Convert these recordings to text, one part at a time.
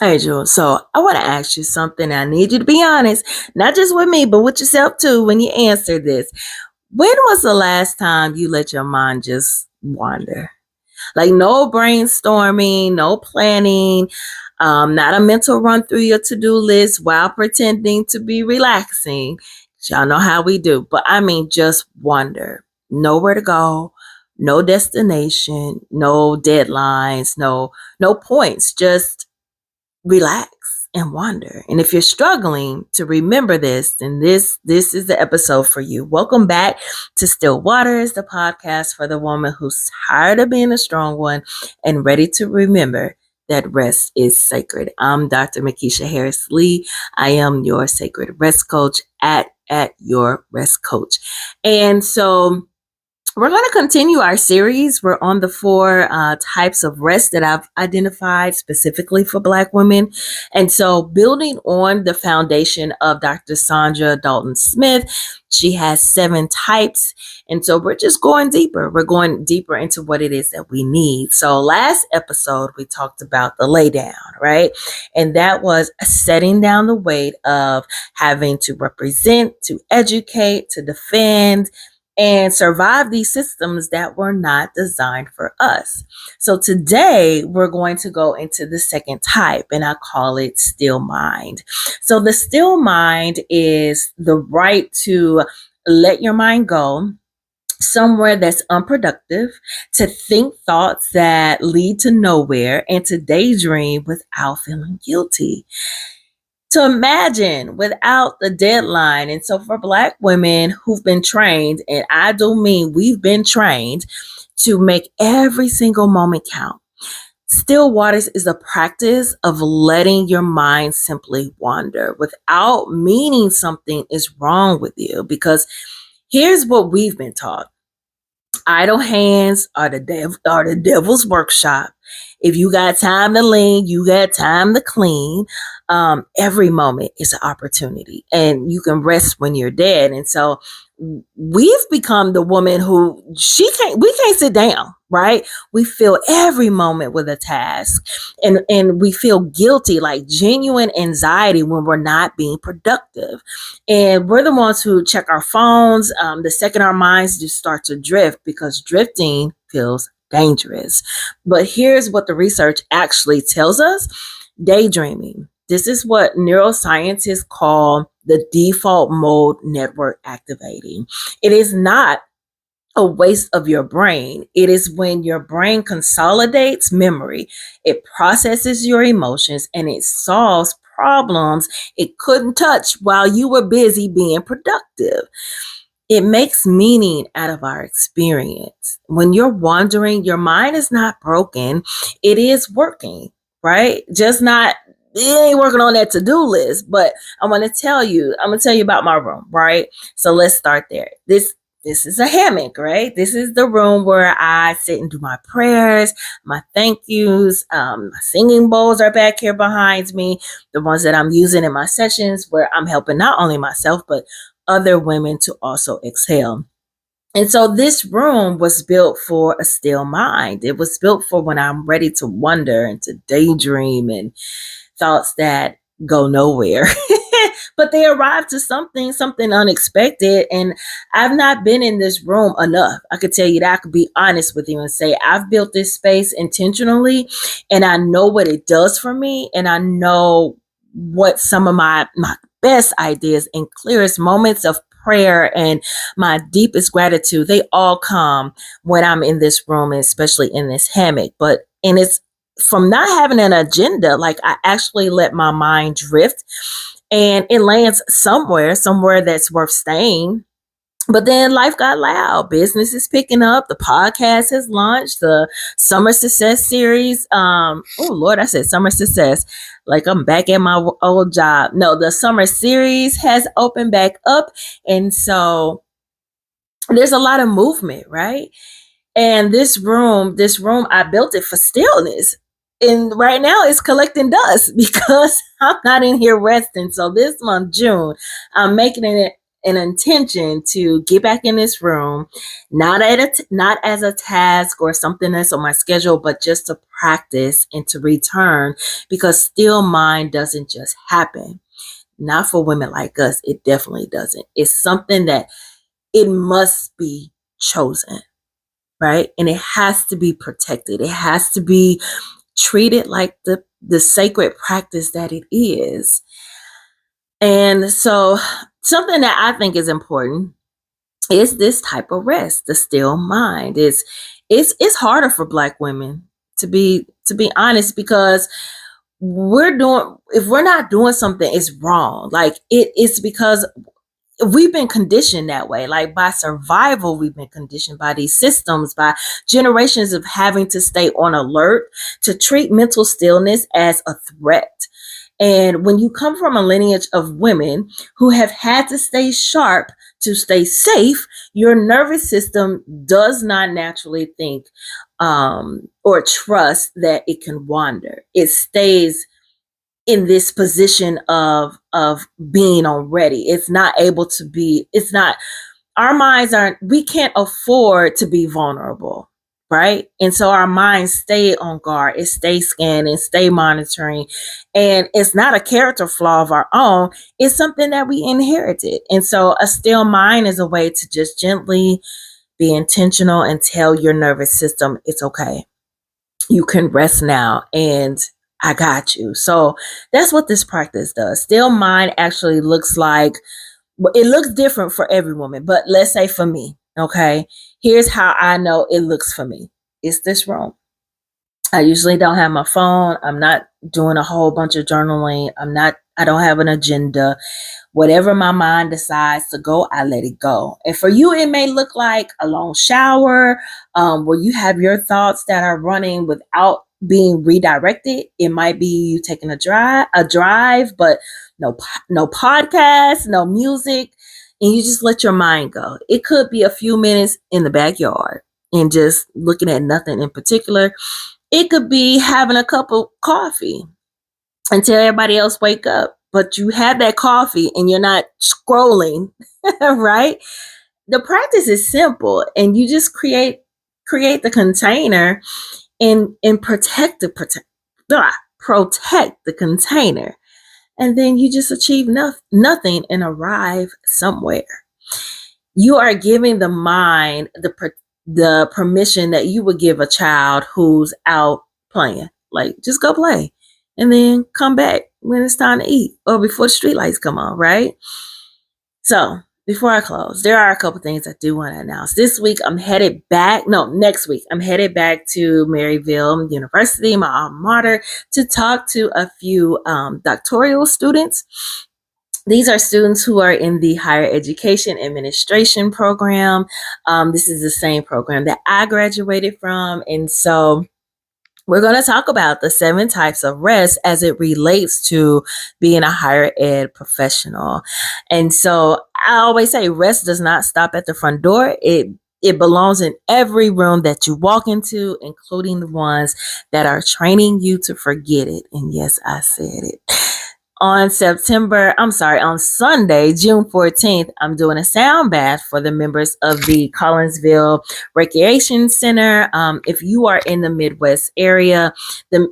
Hey, Jules. So I want to ask you something. I need you to be honest, not just with me, but with yourself too when you answer this. When was the last time you let your mind just wander? Like no brainstorming, no planning, not a mental run through your to-do list while pretending to be relaxing. Y'all know how we do. But I mean just wander. Nowhere to go, no destination, no deadlines, no points. Just relax and wonder. And if you're struggling to remember this, then this is the episode for you. Welcome back to Still Waters, the podcast for the woman who's tired of being a strong one and ready to remember that rest is sacred. I'm Dr. MaKesha Harris Lee. I am your sacred rest coach at your rest coach. And so we're going to continue our series. We're on the four types of rest that I've identified specifically for Black women. And so building on the foundation of Dr. Saundra Dalton-Smith, she has 7 types. And so we're just going deeper. We're going deeper into what it is that we need. So last episode, we talked about the lay down, right? And that was setting down the weight of having to represent, to educate, to defend, and survive these systems that were not designed for us. So today we're going to go into the second type, and I call it still mind. So the still mind is the right to let your mind go somewhere that's unproductive, to think thoughts that lead to nowhere, and to daydream without feeling guilty. To imagine without the deadline. And so for Black women who've been trained, and I do mean we've been trained to make every single moment count. Still waters is a practice of letting your mind simply wander without meaning something is wrong with you. Because here's what we've been taught. Idle hands are the devil's workshop. If you got time to lean, you got time to clean. Every moment is an opportunity, and you can rest when you're dead. And so we've become the woman who we can't sit down, right? We fill every moment with a task, and we feel guilty, like genuine anxiety when we're not being productive. And we're the ones who check our phones the second our minds just start to drift, because drifting feels dangerous. But here's what the research actually tells us. Daydreaming. This is what neuroscientists call the default mode network activating. It is not a waste of your brain. It is when your brain consolidates memory, it processes your emotions, and it solves problems it couldn't touch while you were busy being productive. It makes meaning out of our experience. When you're wandering, your mind is not broken. It is working, right? It ain't working on that to-do list. But I'm going to tell you about my room, right? So let's start there. This is a hammock, right? This is the room where I sit and do my prayers, my thank yous. My singing bowls are back here behind me, the ones that I'm using in my sessions where I'm helping not only myself, but other women to also exhale. And so this room was built for a still mind. It was built for when I'm ready to wonder and to daydream and thoughts that go nowhere. But they arrive to something unexpected. And I've not been in this room enough. I could tell you that. I could be honest with you and say I've built this space intentionally, and I know what it does for me. And I know what some of my best ideas and clearest moments of prayer and my deepest gratitude, they all come when I'm in this room, and especially in this hammock. And it's from not having an agenda. Like, I actually let my mind drift, and it lands somewhere that's worth staying. But then life got loud. Business is picking up. The podcast has launched. The Summer Success series. Oh Lord, I said Summer Success. Like I'm back at my old job. No, the Summer series has opened back up. And so there's a lot of movement, right? And this room, I built it for stillness. And right now it's collecting dust because I'm not in here resting. So this month, June, I'm making it an intention to get back in this room, not not as a task or something that's on my schedule, but just to practice and to return, because still mind doesn't just happen. Not for women like us. It definitely doesn't. It's something that it must be chosen, right? And it has to be protected. It has to be treated like the sacred practice that it is. And so something that I think is important is this type of rest, the still mind. It's harder for Black women, to be honest, because if we're not doing something, it's wrong. Like it's because we've been conditioned that way. Like by survival, we've been conditioned by these systems, by generations of having to stay on alert, to treat mental stillness as a threat. And when you come from a lineage of women who have had to stay sharp to stay safe, your nervous system does not naturally think or trust that it can wander. It stays in this position of being on ready. It's not able to be, it's not, our minds aren't, we can't afford to be vulnerable, right? And so our minds stay on guard, it stays scanning, stay monitoring. And it's not a character flaw of our own, it's something that we inherited. And so a still mind is a way to just gently be intentional and tell your nervous system, it's okay. You can rest now, and I got you. So that's what this practice does. Still mind actually looks like, it looks different for every woman, but let's say for me, okay, here's how I know it looks for me. It's this room. I usually don't have my phone. I'm not doing a whole bunch of journaling. I don't have an agenda. Whatever my mind decides to go, I let it go. And for you, it may look like a long shower, where you have your thoughts that are running without being redirected. It might be you taking a drive, but no podcast, no music, and you just let your mind go. It could be a few minutes in the backyard and just looking at nothing in particular. It could be having a cup of coffee until everybody else wake up, but you have that coffee and you're not scrolling, right? The practice is simple, and you just create the container and protect the container, and then you just achieve nothing and arrive somewhere. You are giving the mind the permission that you would give a child who's out playing. Like, just go play and then come back when it's time to eat, or before the streetlights come on, right? So before I close, there are a couple things I do want to announce. Next week, I'm headed back to Maryville University, my alma mater, to talk to a few doctoral students. These are students who are in the higher education administration program. This is the same program that I graduated from. And so we're going to talk about the 7 types of rest as it relates to being a higher ed professional. And so I always say rest does not stop at the front door. It belongs in every room that you walk into, including the ones that are training you to forget it. And yes, I said it. On Sunday, June 14th, I'm doing a sound bath for the members of the Collinsville Recreation Center. If you are in the Midwest area, the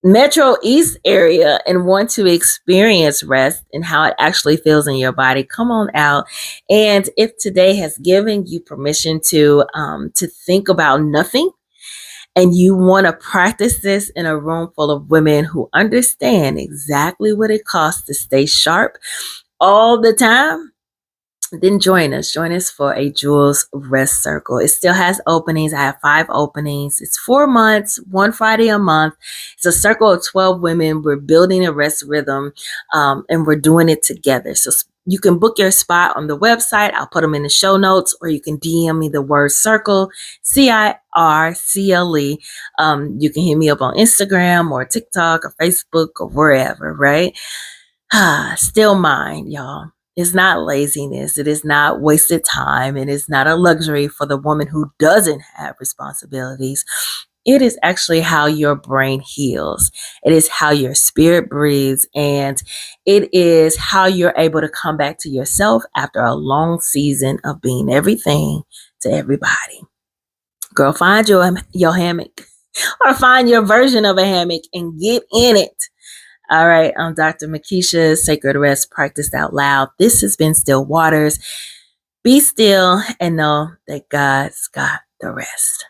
Metro East area, and want to experience rest and how it actually feels in your body, come on out. And if today has given you permission to think about nothing, and you want to practice this in a room full of women who understand exactly what it costs to stay sharp all the time, then join us. Join us for a Jules Rest Circle. It still has openings. I have 5 openings. It's 4 months, 1 Friday a month. It's a circle of 12 women. We're building a rest rhythm, and we're doing it together. So you can book your spot on the website. I'll put them in the show notes, or you can DM me the word circle, CIRCLE. You can hit me up on Instagram or TikTok or Facebook or wherever, right? Still mind, y'all. It's not laziness. It is not wasted time. It is not a luxury for the woman who doesn't have responsibilities. It is actually how your brain heals. It is how your spirit breathes, and it is how you're able to come back to yourself after a long season of being everything to everybody. Girl, find your hammock or find your version of a hammock and get in it. All right, I'm Dr. MaKesha, Sacred Rest Practiced Out Loud. This has been Still Waters. Be still and know that God's got the rest.